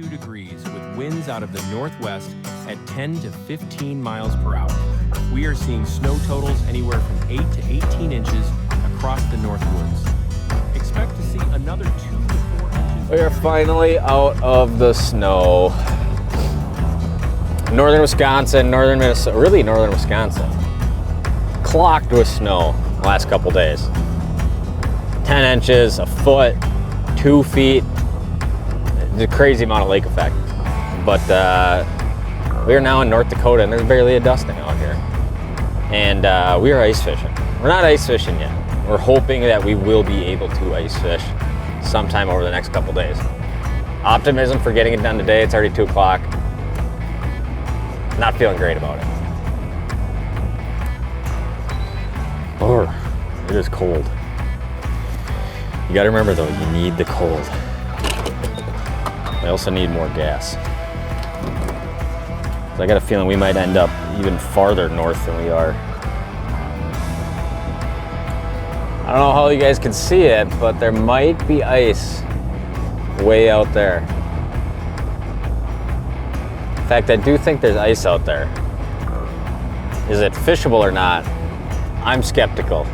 32 degrees with winds out of the northwest at 10 to 15 miles per hour. We are seeing snow totals anywhere from 8 to 18 inches across the North Woods. Expect to see another 2 to 4 inches. We are finally out of the snow. Northern Wisconsin, northern Minnesota, really northern Wisconsin, clocked with snow the last couple days. 10 inches, a foot, 2 feet. It's a crazy amount of lake effect. But we are now in North Dakota and there's barely a dusting out here. And we are ice fishing. We're not ice fishing yet. We're hoping that we will be able to ice fish sometime over the next couple days. Optimism for getting it done today. It's already 2 o'clock. Not feeling great about it. Oh, it is cold. You gotta remember though, you need the cold. I also need more gas. So I got a feeling we might end up even farther north than we are. I don't know how you guys can see it, but there might be ice way out there. In fact, I do think there's ice out there. Is it fishable or not? I'm skeptical.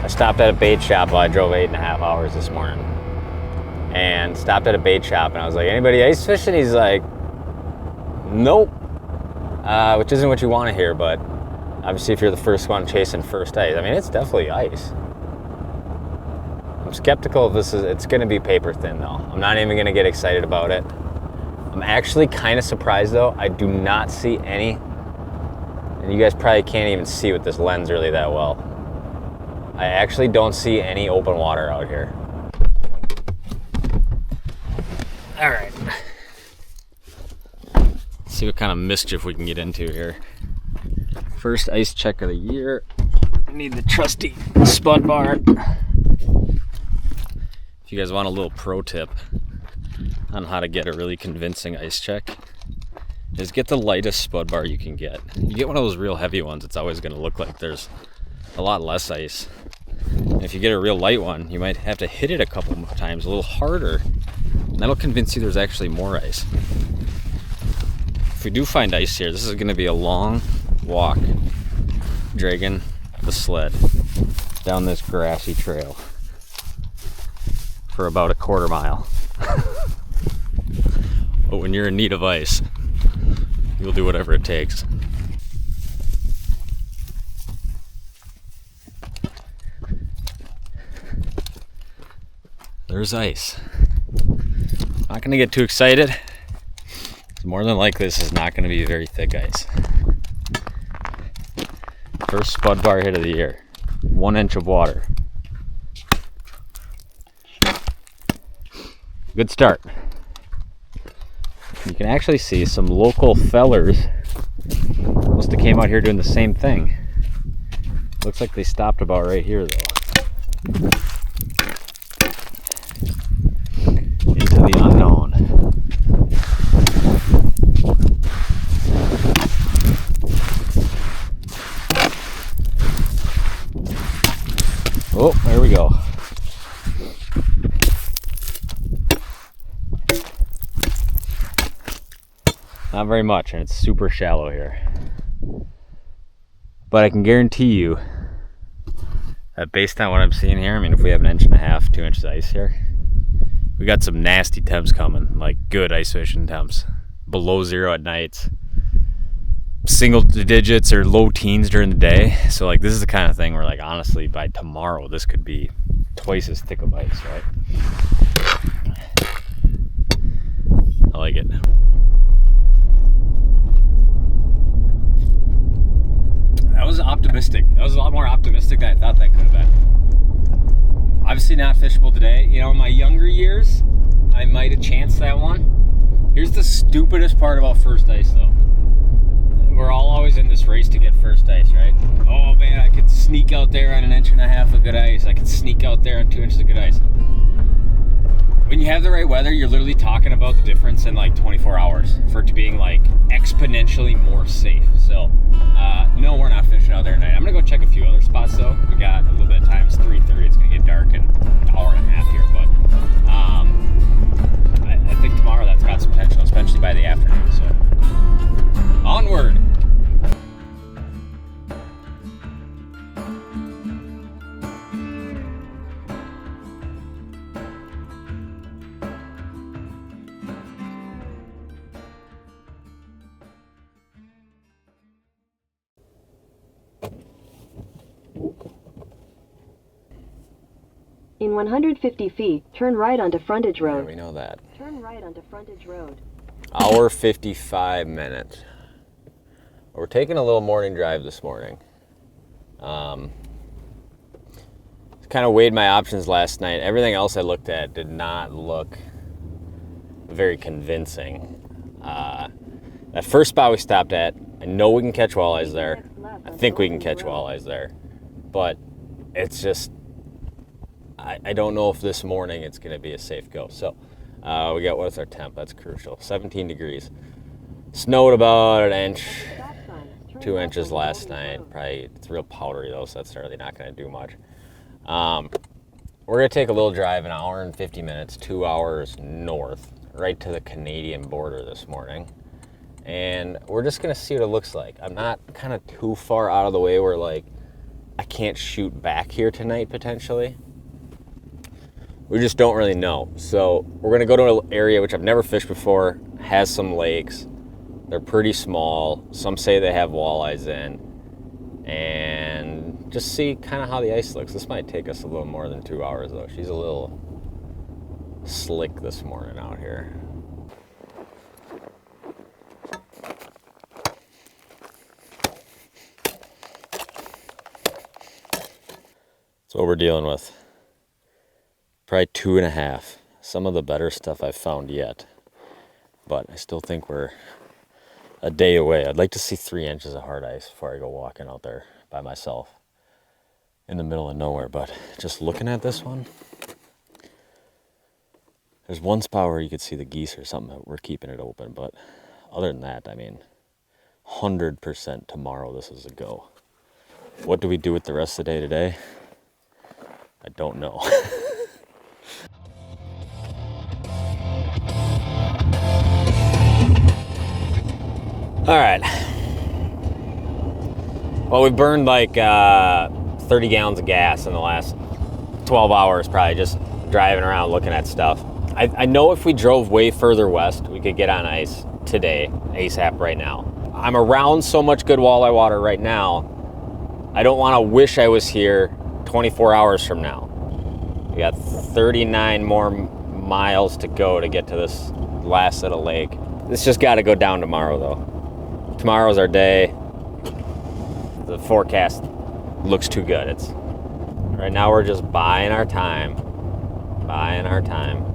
I stopped at a bait shop while I drove 8.5 hours this morning. And stopped at a bait shop and I was like, anybody ice fishing? He's like, nope. Which isn't what you want to hear, but obviously if you're the first one chasing first ice, I mean, it's definitely ice. I'm skeptical if it's gonna be paper thin though. I'm not even gonna get excited about it. I'm actually kind of surprised though. I do not see any, and you guys probably can't even see with this lens really that well. I actually don't see any open water out here. All right. Let's see what kind of mischief we can get into here. First ice check of the year. I need the trusty spud bar. If you guys want a little pro tip on how to get a really convincing ice check, is get the lightest spud bar you can get. You get one of those real heavy ones, it's always gonna look like there's a lot less ice. And if you get a real light one, you might have to hit it a couple more times, a little harder, and that'll convince you there's actually more ice. If we do find ice here, this is gonna be a long walk, dragging the sled down this grassy trail for about a quarter mile. But when you're in need of ice, you'll do whatever it takes. There's ice. Not gonna get too excited. It's more than likely this is not gonna be very thick ice. First spud bar hit of the year. 1 inch of water. Good start. You can actually see some local fellers must have came out here doing the same thing. Looks like they stopped about right here though. Into the unknown. Oh, there we go. Not very much, and it's super shallow here. But I can guarantee you that based on what I'm seeing here, I mean, if we have 1.5 inches, 2 inches of ice here, we got some nasty temps coming, like good ice fishing temps. Below zero at nights, single digits or low teens during the day. So like this is the kind of thing where like honestly by tomorrow this could be twice as thick of ice, right? I like it. That was optimistic. That was a lot more optimistic than I thought that could have been. Obviously not fishable today. You know, in my younger years, I might have chanced that one. Here's the stupidest part about first ice though. We're all always in this race to get first ice, right? Oh man, I could sneak out there on 1.5 inches of good ice. I could sneak out there on 2 inches of good ice. When you have the right weather, you're literally talking about the difference in like 24 hours for it to being like exponentially more safe. So, no, we're not fishing out there tonight. I'm gonna go check a few other spots though. We got a little bit of time. It's 3:30. It's gonna get dark in an hour and a half here, but I think tomorrow that's got some In 150 feet, turn right onto Frontage Yeah, Road. we know that. Turn right onto Frontage Road. Hour 55 minutes. We're taking a little morning drive this morning. Kind of weighed my options last night. Everything else I looked at did not look very convincing. That first spot we stopped at, I know we can catch walleyes there. I think we can catch walleyes there. But it's just, I don't know if this morning it's going to be a safe go. So we got, what's our temp? That's crucial. 17 degrees. Snowed about an inch, 2 inches last night. Probably, it's real powdery though, so that's really not going to do much. We're going to take a little drive, an hour and 50 minutes, 2 hours north, right to the Canadian border this morning. And we're just going to see what it looks like. I'm not kind of too far out of the way where, like, I can't shoot back here tonight, potentially. We just don't really know. So we're going to go to an area which I've never fished before, has some lakes. They're pretty small. Some say they have walleyes in. And just see kind of how the ice looks. This might take us a little more than 2 hours, though. She's a little slick this morning out here. That's what we're dealing with. Probably 2.5. Some of the better stuff I've found yet. But I still think we're a day away. I'd like to see 3 inches of hard ice before I go walking out there by myself in the middle of nowhere. But just looking at this one, there's one spot where you could see the geese or something. We're keeping it open. But other than that, I mean, 100% tomorrow this is a go. What do we do with the rest of the day today? I don't know. All right. Well, we've burned like 30 gallons of gas in the last 12 hours, probably just driving around looking at stuff. I know if we drove way further west, we could get on ice today, ASAP right now. I'm around so much good walleye water right now, I don't want to wish I was here 24 hours from now. We got 39 more miles to go to get to this last little lake. This just got to go down tomorrow, though. Tomorrow's our day. The forecast looks too good. It's right now we're just buying our time. Buying our time.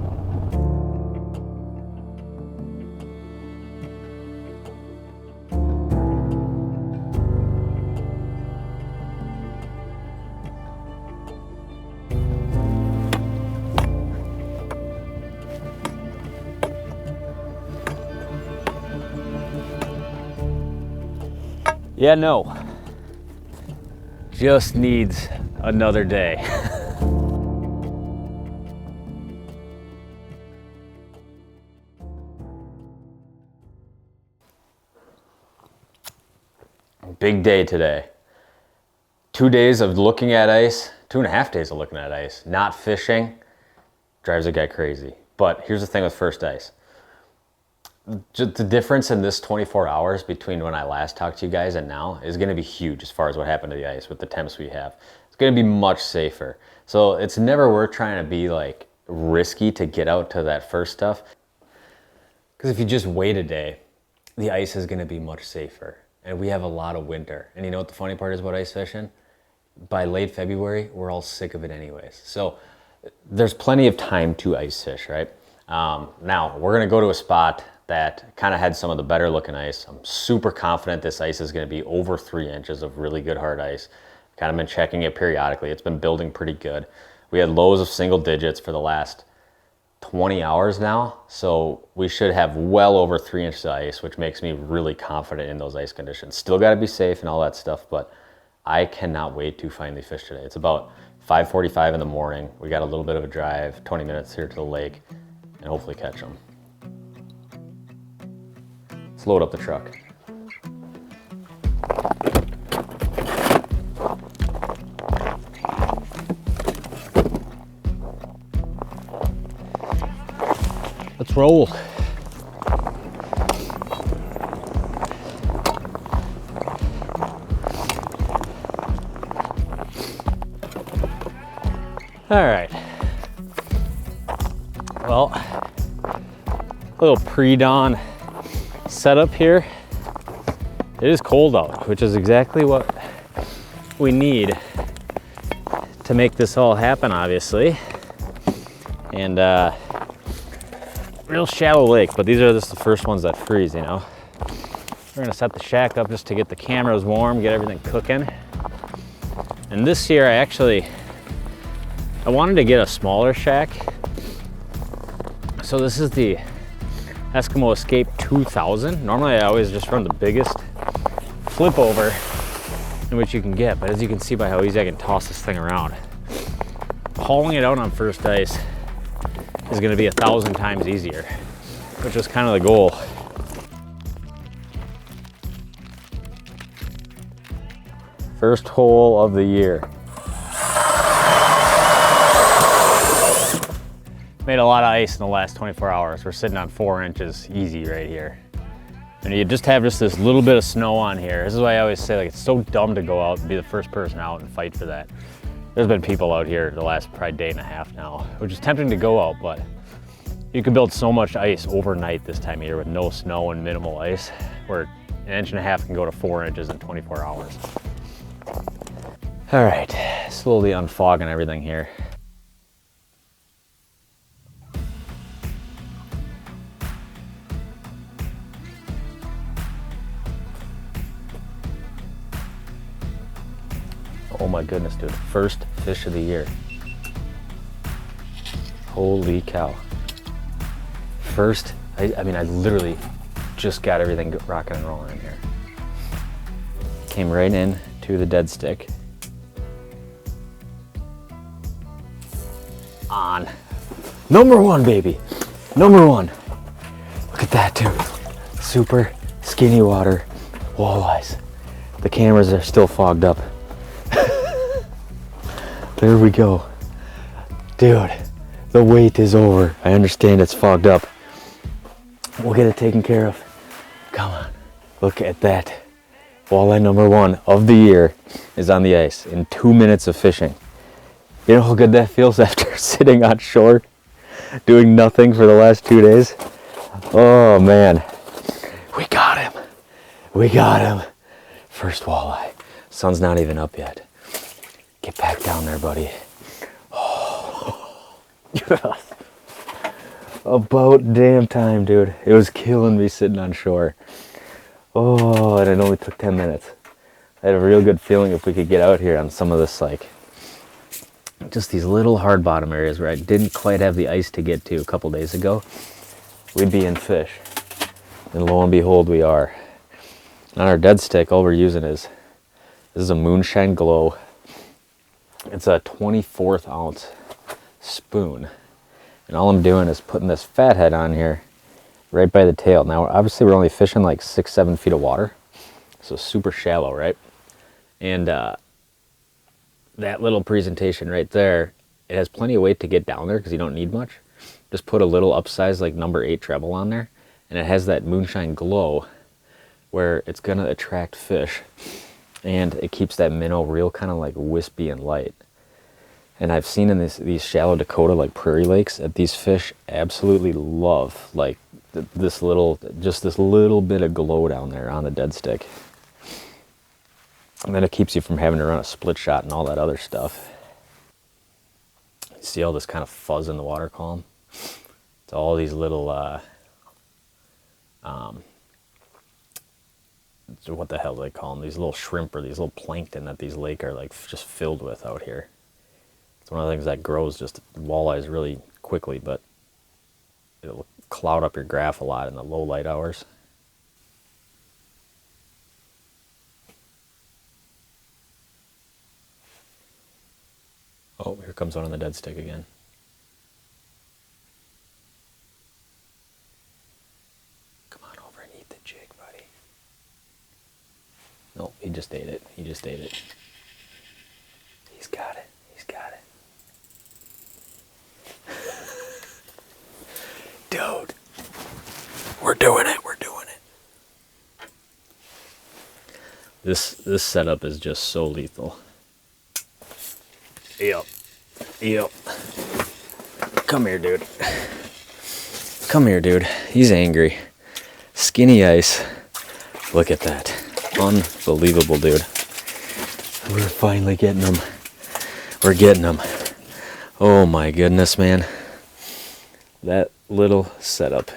Yeah, no. Just needs another day. Big day today. 2 days of looking at ice, 2.5 days of looking at ice, not fishing, drives a guy crazy. But here's the thing with first ice. Just the difference in this 24 hours between when I last talked to you guys and now is going to be huge as far as what happened to the ice with the temps we have. It's going to be much safer. So it's never worth trying to be like risky to get out to that first stuff. Because if you just wait a day, the ice is going to be much safer. And we have a lot of winter. And you know what the funny part is about ice fishing? By late February, we're all sick of it anyways. So there's plenty of time to ice fish, right? Now, we're going to go to a spot that kind of had some of the better looking ice. I'm super confident this ice is going to be over 3 inches of really good hard ice. Kind of been checking it periodically. It's been building pretty good. We had lows of single digits for the last 20 hours now. So we should have well over 3 inches of ice, which makes me really confident in those ice conditions. Still got to be safe and all that stuff, but I cannot wait to finally fish today. It's about 5:45 in the morning. We got a little bit of a drive, 20 minutes here to the lake, and hopefully catch them. Let's load up the truck. Let's roll. All right, Well, a little pre-dawn setup here. It is cold out, which is exactly what we need to make this all happen, obviously. And real shallow lake, but these are just the first ones that freeze, you know. We're gonna set the shack up just to get the cameras warm, get everything cooking. And this year I wanted to get a smaller shack. So this is the Eskimo Escape 2000. Normally I always just run the biggest flip over in which you can get, but as you can see by how easy I can toss this thing around, hauling it out on first ice is gonna be 1,000 times easier, which was kind of the goal. First hole of the year. Made a lot of ice in the last 24 hours. We're sitting on 4 inches easy right here. And you just have this little bit of snow on here. This is why I always say, like, it's so dumb to go out and be the first person out and fight for that. There's been people out here the last probably day and a half now, which is tempting to go out, but you can build so much ice overnight this time of year with no snow and minimal ice, where 1.5 inches can go to 4 inches in 24 hours. All right, slowly unfogging everything here. Oh my goodness, dude. First fish of the year. Holy cow. First, I mean, I literally just got everything rocking and rolling in here. Came right in to the dead stick. On. Number 1, baby. Number 1. Look at that, dude. Super skinny water walleyes. The cameras are still fogged up. There we go. Dude, the wait is over. I understand it's fogged up. We'll get it taken care of. Come on. Look at that. Walleye number 1 of the year is on the ice in 2 minutes of fishing. You know how good that feels after sitting on shore, doing nothing for the last 2 days? Oh man. We got him. We got him. First walleye. Sun's not even up yet. Get back down there, buddy. Oh, yes. About damn time, dude. It was killing me sitting on shore. Oh, and it only took 10 minutes. I had a real good feeling if we could get out here on some of this, like, just these little hard bottom areas where I didn't quite have the ice to get to a couple days ago, we'd be in fish. And lo and behold, we are. On our dead stick, all we're using is, this is a Moonshine Glow. It's a 24th ounce spoon. And all I'm doing is putting this fathead on here right by the tail. Now, obviously we're only fishing like 6-7 feet of water. So super shallow, right? And that little presentation right there, it has plenty of weight to get down there because you don't need much. Just put a little upsized like number 8 treble on there. And it has that Moonshine Glow where it's gonna attract fish. And it keeps that minnow real kind of like wispy and light. And I've seen in these shallow Dakota like prairie lakes that these fish absolutely love like this little bit of glow down there on the dead stick. And then it keeps you from having to run a split shot and all that other stuff. You see all this kind of fuzz in the water column? It's all these little what the hell do they call them? These little shrimp or these little plankton that these lakes are like just filled with out here. It's one of the things that grows just walleyes really quickly, but it'll cloud up your graph a lot in the low light hours. Oh, here comes one on the dead stick again. Come on over and eat the jig, buddy. No, he just ate it. He just ate it. He's got it. He's got it. Dude, we're doing it. We're doing it. This setup is just so lethal. Yep. Yep. Come here, dude. Come here, dude. He's angry. Skinny ice. Look at that. Unbelievable, dude. We're finally getting them. We're getting them. Oh my goodness, man. That little setup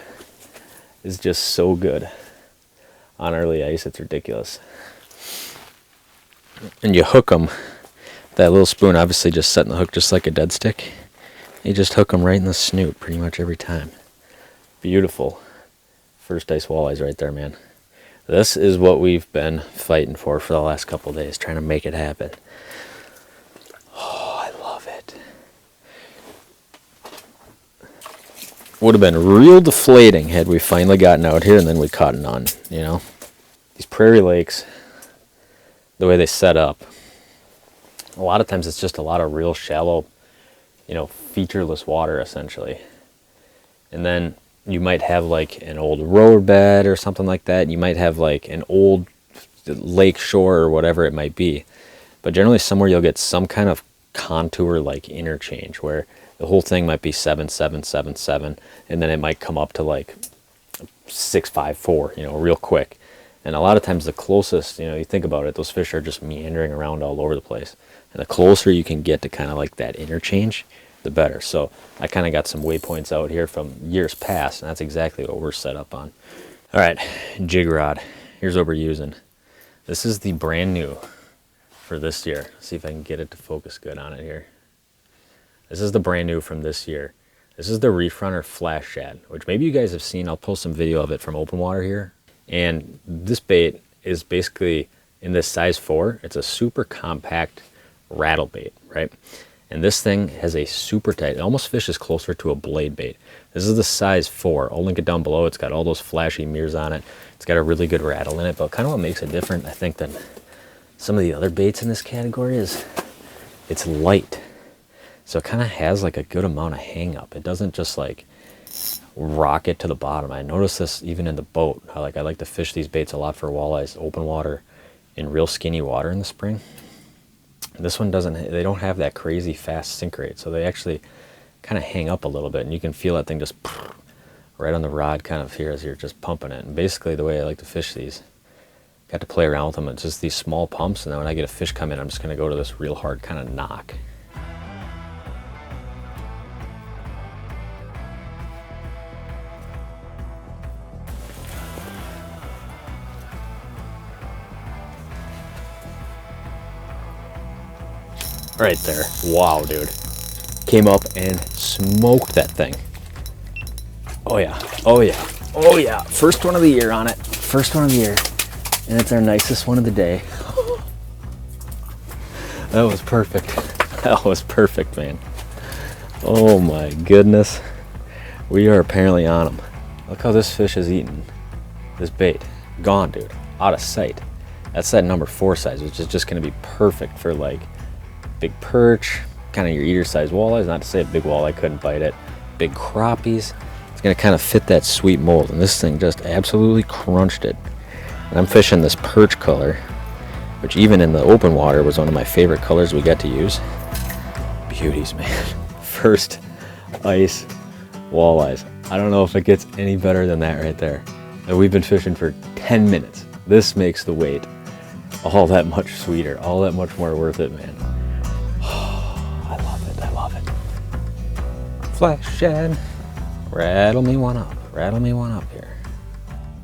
is just so good on early ice. It's ridiculous. And you hook them. That little spoon, obviously just setting the hook just like a dead stick. You just hook them right in the snoot pretty much every time. Beautiful. First ice walleyes right there, man. This is what we've been fighting for the last couple of days, trying to make it happen. Oh, I love it. Would have been real deflating had we finally gotten out here and then we caught none, you know. These prairie lakes, the way they set up, a lot of times it's just a lot of real shallow, you know, featureless water essentially. And then you might have like an old road bed or something like that. You might have like an old lake shore or whatever it might be. But generally somewhere you'll get some kind of contour like interchange where the whole thing might be 7, 7, 7, 7, and then it might come up to like 6, 5, 4, you know, real quick. And a lot of times the closest, you know, you think about it, those fish are just meandering around all over the place. And the closer you can get to kind of like that interchange, the better. So I kind of got some waypoints out here from years past, and that's exactly what we're set up on. All right, jig rod. Here's what we're using. This is the brand new for this year. Let's see if I can get it to focus good on it here. This is the brand new from this year. This is the Reef Runner Flash Shad, which maybe you guys have seen. I'll post some video of it from open water here. And this bait is basically in this size 4. It's a super compact rattle bait, right? And this thing has a super tight, it almost fishes closer to a blade bait. This is the size 4. I'll link it down below. It's got all those flashy mirrors on it. It's got a really good rattle in it, but kind of what makes it different, I think, than some of the other baits in this category is it's light. So it kind of has like a good amount of hang up. It doesn't just like rock it to the bottom. I noticed this even in the boat. I like to fish these baits a lot for walleyes, open water, in real skinny water in the spring. This one doesn't, they don't have that crazy fast sink rate, so they actually kind of hang up a little bit, and you can feel that thing just right on the rod kind of here as you're just pumping it. And basically the way I like to fish these, got to play around with them, it's just these small pumps, and then when I get a fish come in, I'm just going to go to this real hard kind of knock. Right there. Wow, dude. Came up and smoked that thing. Oh yeah. Oh yeah. Oh yeah. First one of the year on it. First one of the year. And it's our nicest one of the day. That was perfect. That was perfect, man. Oh my goodness. We are apparently on them. Look how this fish is eating this bait. Gone, dude. Out of sight. That's that number 4 size, which is just going to be perfect for like big perch, kind of your eater size walleyes. Not to say a big walleye couldn't bite it. Big crappies. It's going to kind of fit that sweet mold. And this thing just absolutely crunched it. And I'm fishing this perch color, which even in the open water was one of my favorite colors we got to use. Beauties, man. First ice walleyes. I don't know if it gets any better than that right there. And we've been fishing for 10 minutes. This makes the wait all that much sweeter, all that much more worth it, man. I love it, I love it. Flash shad. Rattle me one up, rattle me one up here.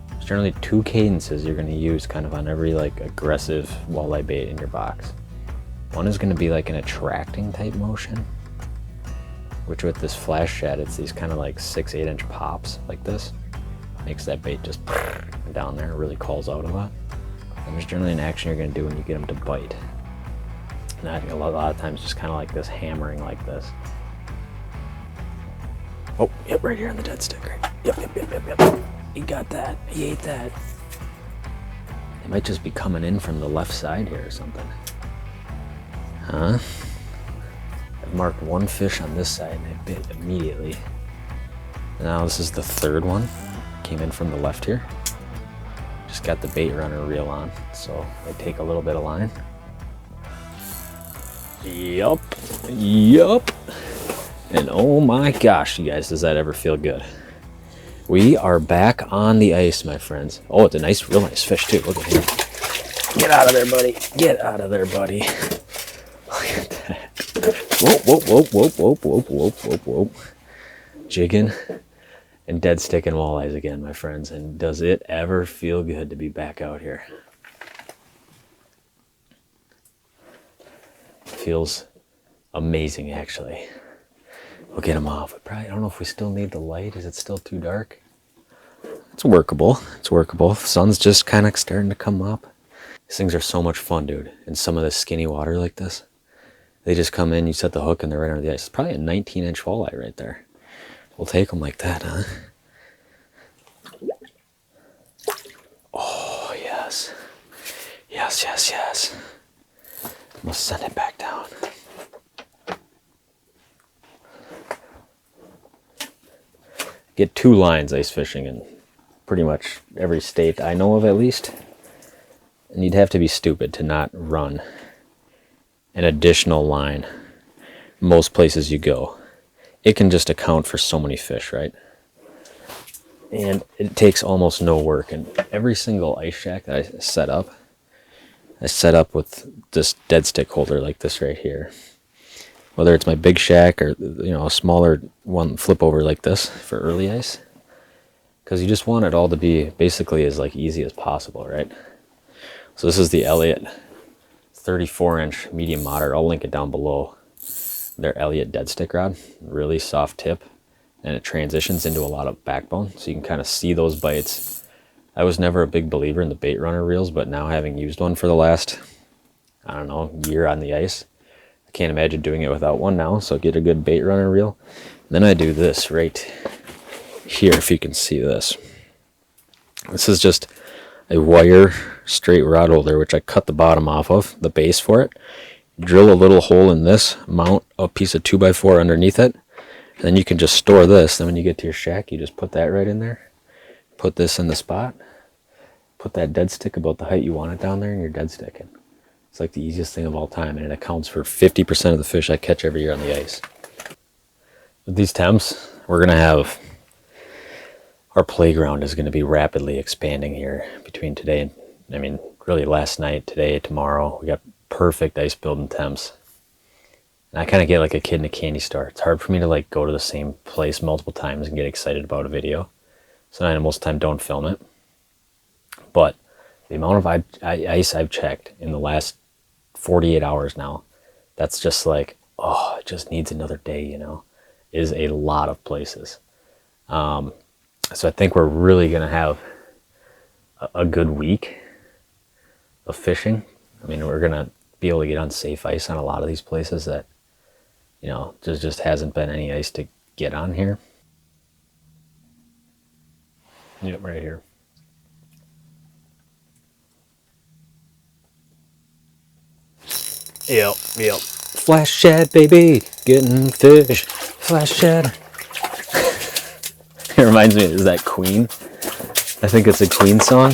There's generally 2 cadences you're gonna use kind of on every like aggressive walleye bait in your box. One is gonna be like an attracting type motion, which with this flash shad, it's these kind of like 6-8 inch pops like this. Makes that bait just down there, really calls out a lot. And there's generally an action you're gonna do when you get them to bite. And I think a lot of times just kind of like this hammering like this. Oh, yep, right here on the dead stick, right? Yep. He got that, he ate that. They might just be coming in from the left side here or something. Huh? I've marked 1 fish on this side and it bit immediately. Now this is the 3rd one. Came in from the left here. Just got the bait runner reel on, so I take a little bit of line. Yup. And oh my gosh, you guys, does that ever feel good? We are back on the ice, my friends. Oh, it's a nice, real nice fish too. Look at him. Get out of there, buddy. Get out of there, buddy. Look at that. Whoop, whoop, whoop, whoop, whoop, whoop, whoop, whoop, whoop. Jigging and dead sticking walleyes again, my friends. And does it ever feel good to be back out here? Feels amazing, actually. We'll get them off. I don't know if we still need the light. Is it still too dark? It's workable. It's workable. The sun's just kind of starting to come up. These things are so much fun, dude. In some of the skinny water like this, they just come in, you set the hook, and they're right under the ice. It's probably a 19-inch walleye right there. We'll take them like that, huh? Oh, yes. Yes, yes, yes. We'll send it back down. Get 2 lines ice fishing in pretty much every state I know of, at least. And you'd have to be stupid to not run an additional line most places you go. It can just account for so many fish, right? And it takes almost no work. And every single ice shack that I set up with this dead stick holder like this right here. Whether it's my big shack or, you know, a smaller one flip over like this for early ice. Because you just want it all to be basically as like easy as possible, right? So this is the Elliott 34-inch medium moderate. I'll link it down below. Their Elliott dead stick rod, really soft tip, and it transitions into a lot of backbone, so you can kind of see those bites. I was never a big believer in the bait runner reels, but now having used one for the last, I don't know, year on the ice, I can't imagine doing it without one now. So get a good bait runner reel. And then I do this right here, if you can see this. This is just a wire straight rod holder, which I cut the bottom off of, the base for it. Drill a little hole in this, mount a piece of 2x4 underneath it, and then you can just store this. Then when you get to your shack, you just put that right in there. Put this in the spot. Put that dead stick about the height you want it down there, and you're dead sticking. It's like the easiest thing of all time, and it accounts for 50% of the fish I catch every year on the ice. With these temps, we're going to have, our playground is going to be rapidly expanding here between today and, I mean, really last night, today, tomorrow. We got perfect ice building temps. And I kind of get like a kid in a candy store. It's hard for me to like go to the same place multiple times and get excited about a video. So I most of the time don't film it. But the amount of ice I've checked in the last 48 hours now, that's just like, oh, it just needs another day, you know, is a lot of places. So I think we're really going to have a good week of fishing. I mean, we're going to be able to get on safe ice on a lot of these places that, you know, just hasn't been any ice to get on here. Yep, right here. Yep. Flash shad, baby, getting fish. Flash shad. It reminds me, is that Queen? I think it's a Queen song.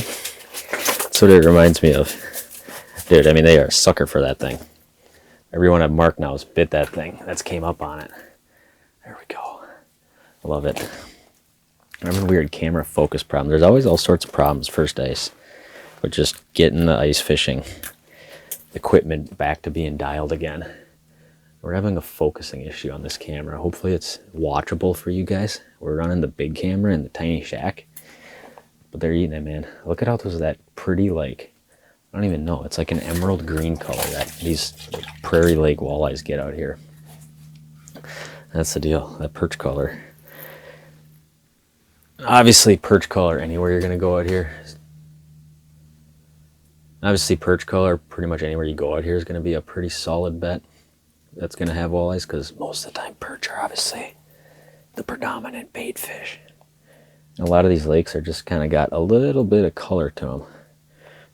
That's what it reminds me of. Dude, I mean, they are a sucker for that thing. Everyone at Mark now has bit that thing. That's came up on it. There we go. Love it. I'm having a weird camera focus problem. There's always all sorts of problems first ice with just getting the ice fishing equipment back to being dialed again. We're having a focusing issue on this camera. Hopefully it's watchable for you guys. We're running the big camera in the tiny shack, but they're eating it, man. Look at how those that pretty, like, I don't even know. It's like an emerald green color that these prairie lake walleyes get out here. That's the deal, that perch color. Obviously perch color anywhere you're gonna go out here. Obviously perch color pretty much anywhere you go out here is gonna be a pretty solid bet that's gonna have walleyes, because most of the time perch are obviously the predominant bait fish. And a lot of these lakes are just kind of got a little bit of color to them.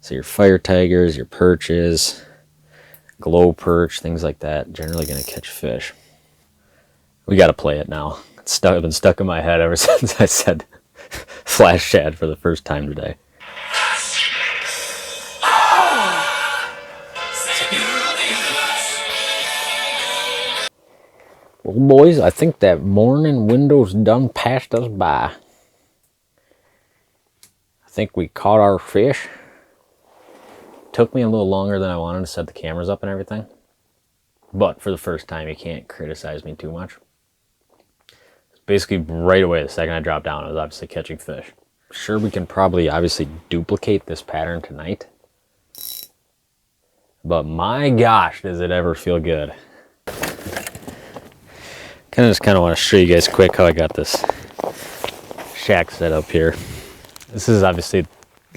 So your fire tigers, your perches, glow perch, things like that, generally going to catch fish. We got to play it now. It's been stuck in my head ever since I said flash shad for the first time today. Well, boys, I think that morning window's done passed us by. think we caught our fish. Took me a little longer than I wanted to set the cameras up and everything. But for the first time, you can't criticize me too much. Basically right away, the second I dropped down, I was obviously catching fish. Sure, we can probably obviously duplicate this pattern tonight. But my gosh, does it ever feel good. Kind of want to show you guys quick how I got this shack set up here. This is obviously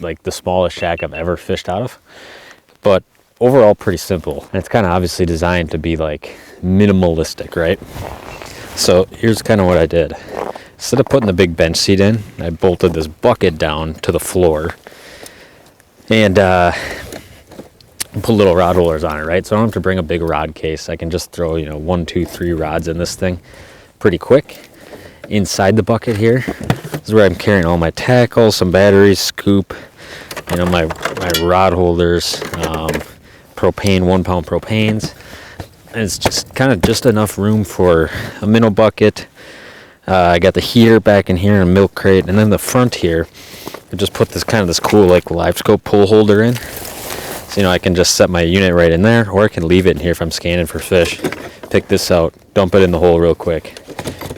like the smallest shack I've ever fished out of, but overall pretty simple. And it's kind of obviously designed to be like minimalistic, right? So here's kind of what I did. Instead of putting the big bench seat in, I bolted this bucket down to the floor and put little rod holders on it, right? So I don't have to bring a big rod case. I can just throw, 1, 2, 3 rods in this thing pretty quick. Inside the bucket here, this is where I'm carrying all my tackle, some batteries, scoop, my rod holders, propane, 1 pound propanes. And it's just kind of just enough room for a minnow bucket. I got the heater back in here and a milk crate, and then the front here, I just put this cool like live scope pull holder in. So I can just set my unit right in there, or I can leave it in here if I'm scanning for fish. Pick this out, dump it in the hole real quick,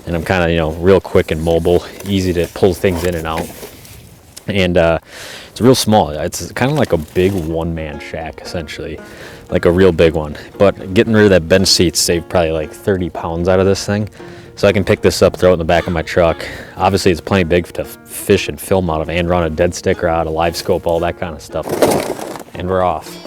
and I'm kind of real quick and mobile, easy to pull things in and out. And it's real small. It's kind of like a big one-man shack essentially, like a real big one. But getting rid of that bench seat saved probably like 30 pounds out of this thing. So I can pick this up, throw it in the back of my truck. Obviously it's plenty big to fish and film out of, and run a dead stick rod, a live scope, all that kind of stuff. And we're off.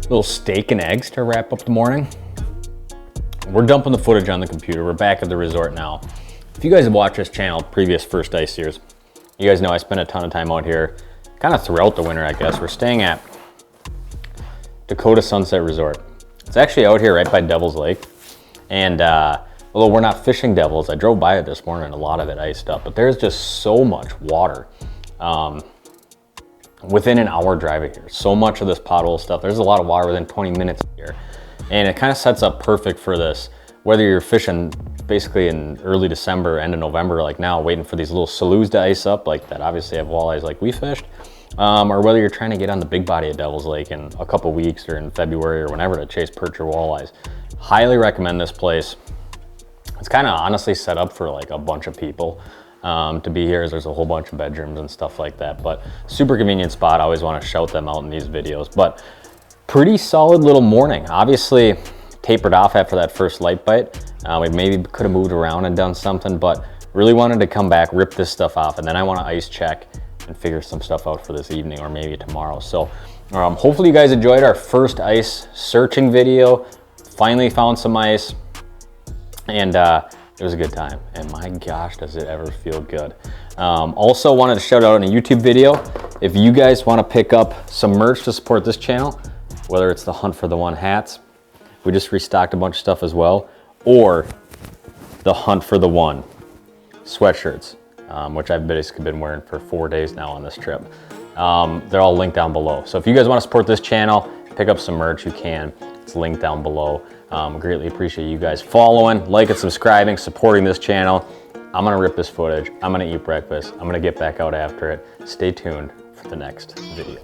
Little steak and eggs to wrap up the morning. We're dumping the footage on the computer. We're back at the resort now. If you guys have watched this channel, previous First Ice years, you guys know I spent a ton of time out here, kind of throughout the winter, I guess. We're staying at Dakota Sunset Resort. It's actually out here right by Devil's Lake. And although we're not fishing Devils, I drove by it this morning, a lot of it iced up, but there's just so much water. Within an hour drive of here. So much of this pothole stuff, there's a lot of water within 20 minutes here. And it kind of sets up perfect for this. Whether you're fishing basically in early December, end of November, like now, waiting for these little sloughs to ice up, like that obviously have walleyes like we fished, or whether you're trying to get on the big body of Devil's Lake in a couple weeks or in February or whenever to chase perch or walleyes. Highly recommend this place. It's kind of honestly set up for like a bunch of people. To be here, as there's a whole bunch of bedrooms and stuff like that, but super convenient spot. I always want to shout them out in these videos, but pretty solid little morning. Obviously tapered off after that first light bite. We maybe could have moved around and done something, but really wanted to come back, rip this stuff off, and then I want to ice check and figure some stuff out for this evening or maybe tomorrow. So hopefully you guys enjoyed our first ice searching video. Finally found some ice, and it was a good time, and my gosh, does it ever feel good. Also wanted to shout out in a YouTube video, if you guys want to pick up some merch to support this channel, whether it's the Hunt for the One hats, we just restocked a bunch of stuff as well, or the Hunt for the One sweatshirts, which I've basically been wearing for 4 days now on this trip. They're all linked down below. So if you guys want to support this channel, pick up some merch, you can. It's linked down below. Greatly appreciate you guys following, liking, subscribing, supporting this channel. I'm gonna rip this footage. I'm gonna eat breakfast. I'm gonna get back out after it. Stay tuned for the next video.